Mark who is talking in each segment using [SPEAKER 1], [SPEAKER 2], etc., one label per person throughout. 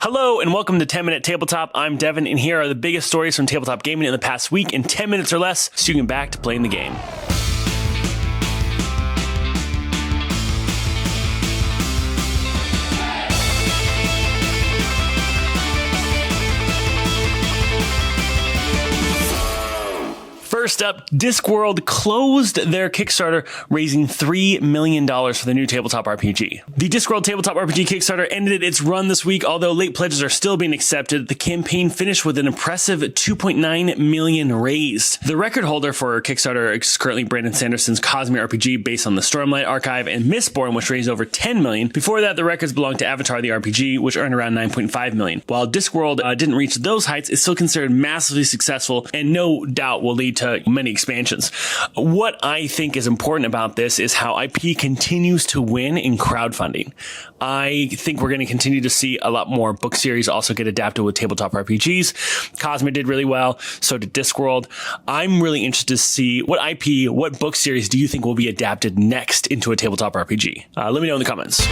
[SPEAKER 1] Hello and welcome to 10 Minute Tabletop. I'm Devin, and here are the biggest stories from tabletop gaming in the past week in 10 minutes or less, so you can get back to playing the game. First up, Discworld closed their Kickstarter, raising $3 million for the new tabletop RPG. The Discworld tabletop RPG Kickstarter ended its run this week. Although late pledges are still being accepted, the campaign finished with an impressive $2.9 million raised. The record holder for Kickstarter is currently Brandon Sanderson's Cosmere RPG based on the Stormlight Archive and Mistborn, which raised over $10 million. Before that, the records belonged to Avatar the RPG, which earned around $9.5 million. While Discworld didn't reach those heights, it's still considered massively successful and no doubt will lead to many expansions. What I think is important about this is how IP continues to win in crowdfunding. I think we're going to continue to see a lot more book series also get adapted with tabletop RPGs. Cosmere did really well, so did Discworld. I'm really interested to see what IP, what book series do you think will be adapted next into a tabletop RPG? Let me know in the comments.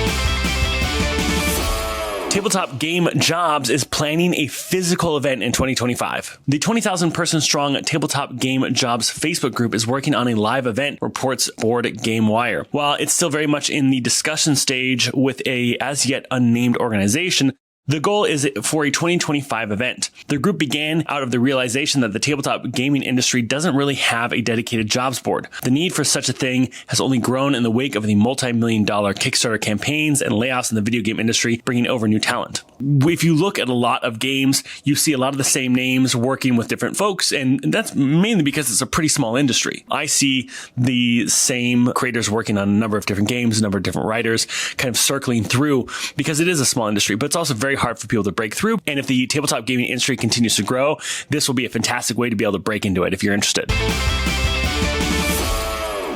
[SPEAKER 1] Tabletop Game Jobs is planning a physical event in 2025. The 20,000 person strong Tabletop Game Jobs Facebook group is working on a live event, reports Board Game Wire. While it's still very much in the discussion stage with a as yet unnamed organization, the goal is for a 2025 event. The group began out of the realization that the tabletop gaming industry doesn't really have a dedicated jobs board. The need for such a thing has only grown in the wake of the multi-million-dollar Kickstarter campaigns and layoffs in the video game industry, bringing over new talent. If you look at a lot of games, you see a lot of the same names working with different folks, and that's mainly because it's a pretty small industry. I see the same creators working on a number of different games, a number of different writers, kind of circling through because it is a small industry, but it's also very hard for people to break through. And if the tabletop gaming industry continues to grow, this will be a fantastic way to be able to break into it if you're interested.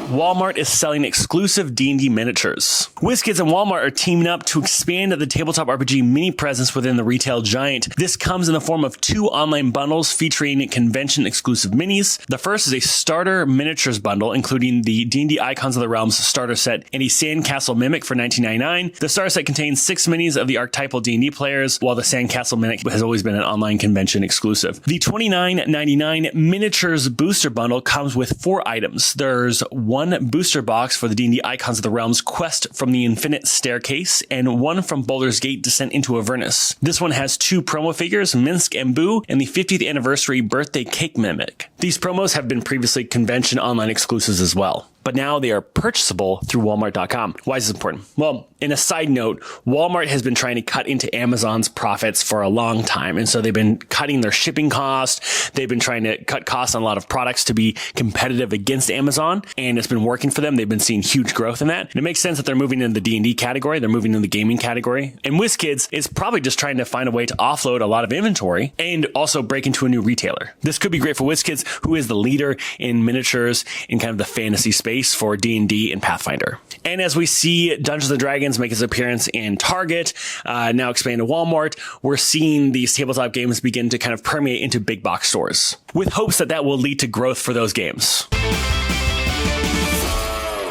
[SPEAKER 1] Walmart is selling exclusive D&D miniatures. Wizkids and Walmart are teaming up to expand the tabletop RPG mini presence within the retail giant. This comes in the form of 2 online bundles featuring convention exclusive minis. The first is a starter miniatures bundle, including the D&D Icons of the Realms starter set and a Sandcastle Mimic for $19.99. The starter set contains 6 minis of the archetypal D&D players, while the Sandcastle Mimic has always been an online convention exclusive. The $29.99 miniatures booster bundle comes with 4 items. There's one booster box for the D&D Icons of the Realms Quest from the Infinite Staircase and one from Baldur's Gate Descent into Avernus. This one has 2 promo figures, Minsk and Boo, and the 50th anniversary birthday cake mimic. These promos have been previously convention online exclusives as well, but now they are purchasable through Walmart.com. Why is this important? Well, in a side note, Walmart has been trying to cut into Amazon's profits for a long time. And so they've been cutting their shipping costs. They've been trying to cut costs on a lot of products to be competitive against Amazon. And it's been working for them. They've been seeing huge growth in that. And it makes sense that they're moving into the D&D category. They're moving into the gaming category. And Wizkids is probably just trying to find a way to offload a lot of inventory and also break into a new retailer. This could be great for Wizkids, who is the leader in miniatures in kind of the fantasy space for D&D and Pathfinder. And as we see Dungeons & Dragons make its appearance in Target, now expand to Walmart, we're seeing these tabletop games begin to kind of permeate into big box stores, with hopes that that will lead to growth for those games.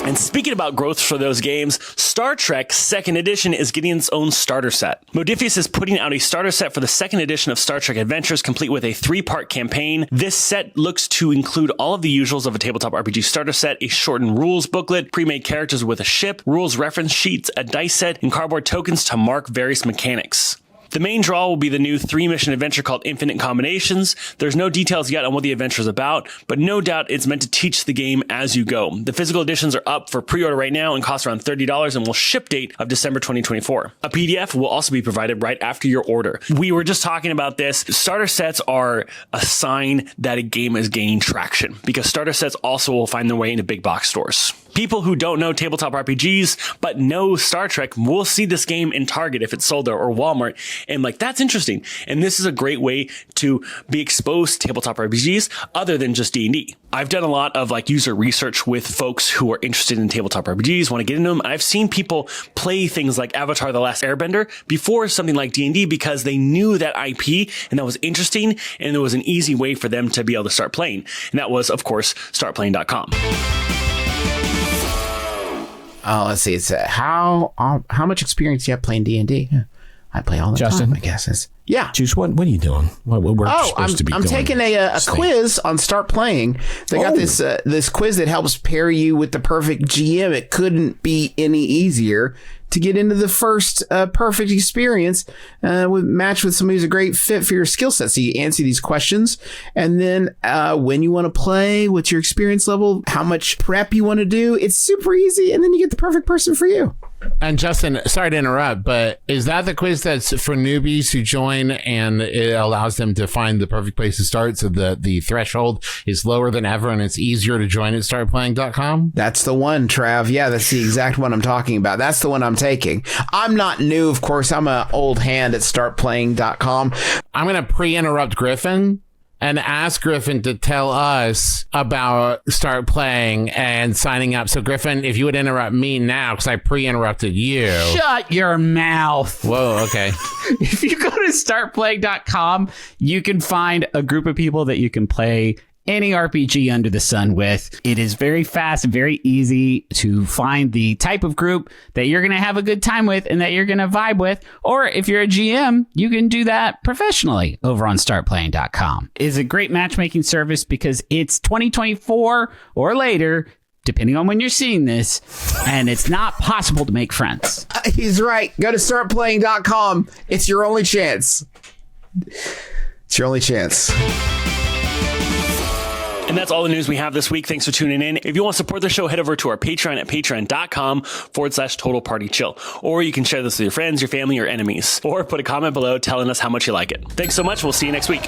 [SPEAKER 1] And speaking about growth for those games, Star Trek 2nd Edition is getting its own starter set. Modiphius is putting out a starter set for the 2nd edition of Star Trek Adventures, complete with a 3-part campaign. This set looks to include all of the usuals of a tabletop RPG starter set, a shortened rules booklet, pre-made characters with a ship, rules reference sheets, a dice set, and cardboard tokens to mark various mechanics. The main draw will be the new 3-mission adventure called Infinite Combinations. There's no details yet on what the adventure is about, but no doubt it's meant to teach the game as you go. The physical editions are up for pre-order right now and cost around $30 and will ship date of December 2024. A PDF will also be provided right after your order. We were just talking about this. Starter sets are a sign that a game is gaining traction because starter sets also will find their way into big box stores. People who don't know tabletop RPGs but know Star Trek will see this game in Target if it's sold there, or Walmart, and like, that's interesting. And this is a great way to be exposed to tabletop RPGs other than just D&D. I've done a lot of like user research with folks who are interested in tabletop RPGs, want to get into them. I've seen people play things like Avatar: The Last Airbender before something like D&D because they knew that IP and that was interesting, and there was an easy way for them to be able to start playing. And that was, of course, startplaying.com.
[SPEAKER 2] Let's see. It's how much experience do you have playing D&D? I play all the
[SPEAKER 3] Justin?
[SPEAKER 2] time, I guess. Yeah.
[SPEAKER 3] Juice, what are you doing? What we're supposed to be
[SPEAKER 2] I'm
[SPEAKER 3] doing?
[SPEAKER 2] taking a quiz on Start Playing. They got this quiz that helps pair you with the perfect GM. It couldn't be any easier to get into the first perfect experience match with somebody who's a great fit for your skill set. So you answer these questions, and then when you want to play, what's your experience level, how much prep you want to do. It's super easy, and then you get the perfect person for you.
[SPEAKER 4] And Justin, sorry to interrupt, but is that the quiz that's for newbies who join and it allows them to find the perfect place to start, so the threshold is lower than ever and it's easier to join at startplaying.com?
[SPEAKER 2] That's the one, Trav. Yeah, that's the exact one I'm talking about. That's the one I'm taking. I'm not new, of course. I'm an old hand at startplaying.com.
[SPEAKER 4] I'm going to pre-interrupt Griffin and ask Griffin to tell us about Start Playing and signing up. So, Griffin, if you would interrupt me now, because I pre-interrupted you.
[SPEAKER 5] Shut your mouth.
[SPEAKER 4] Whoa, okay.
[SPEAKER 5] If you go to startplaying.com, you can find a group of people that you can play any RPG under the sun with. It is very fast, very easy to find the type of group that you're going to have a good time with and that you're going to vibe with. Or if you're a GM, you can do that professionally over on startplaying.com. It's a great matchmaking service because it's 2024 or later, depending on when you're seeing this, and it's not possible to make friends.
[SPEAKER 2] He's right. Go to startplaying.com. It's your only chance. It's your only chance.
[SPEAKER 1] And that's all the news we have this week. Thanks for tuning in. If you want to support the show, head over to our Patreon at patreon.com/Total Party Chill. Or you can share this with your friends, your family, your enemies. Or put a comment below telling us how much you like it. Thanks so much. We'll see you next week.